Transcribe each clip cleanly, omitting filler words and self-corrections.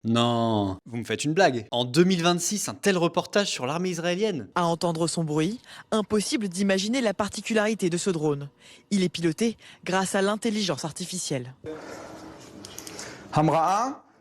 Non, vous me faites une blague. En 2026, un tel reportage sur l'armée israélienne? À entendre son bruit, impossible d'imaginer la particularité de ce drone. Il est piloté grâce à l'intelligence artificielle.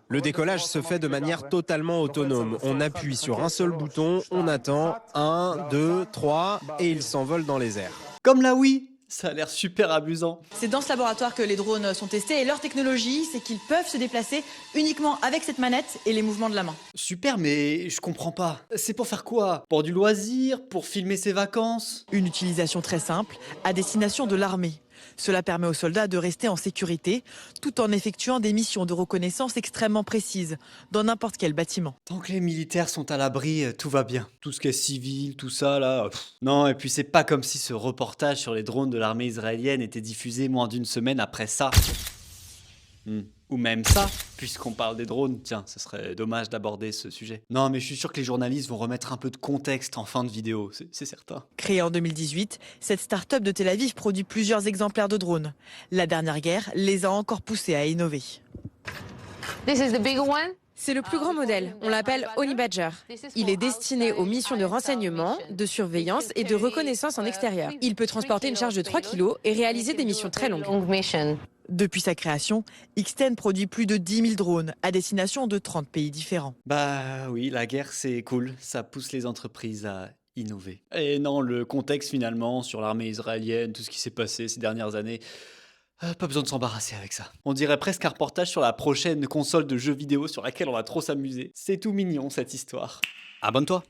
Le décollage se fait de manière totalement autonome. On appuie sur un seul bouton, on attend, 1, 2, 3, et il s'envole dans les airs. Comme la Wii. Ça a l'air super amusant. C'est dans ce laboratoire que les drones sont testés et leur technologie, c'est qu'ils peuvent se déplacer uniquement avec cette manette et les mouvements de la main. Super, mais je comprends pas. C'est pour faire quoi? Pour du loisir? Pour filmer ses vacances? Une utilisation très simple à destination de l'armée. Cela permet aux soldats de rester en sécurité tout en effectuant des missions de reconnaissance extrêmement précises dans n'importe quel bâtiment. Tant que les militaires sont à l'abri, tout va bien. Tout ce qui est civil, tout ça là. Non, et puis c'est pas comme si ce reportage sur les drones de l'armée israélienne était diffusé moins d'une semaine après ça. Ou même ça, puisqu'on parle des drones, tiens, ce serait dommage d'aborder ce sujet. Non, mais je suis sûr que les journalistes vont remettre un peu de contexte en fin de vidéo, c'est certain. Créée en 2018, cette start-up de Tel Aviv produit plusieurs exemplaires de drones. La dernière guerre les a encore poussés à innover. This is the bigger one. C'est le plus grand modèle, on l'appelle Honey Badger. Il est destiné aux missions de renseignement, de surveillance et de reconnaissance en extérieur. Il peut transporter une charge de 3 kg et réaliser des missions très longues. Long mission. Depuis sa création, Xten produit plus de 10 000 drones à destination de 30 pays différents. Bah oui, la guerre c'est cool, ça pousse les entreprises à innover. Et non, le contexte finalement sur l'armée israélienne, tout ce qui s'est passé ces dernières années, pas besoin de s'embarrasser avec ça. On dirait presque un reportage sur la prochaine console de jeux vidéo sur laquelle on va trop s'amuser. C'est tout mignon cette histoire. Abonne-toi!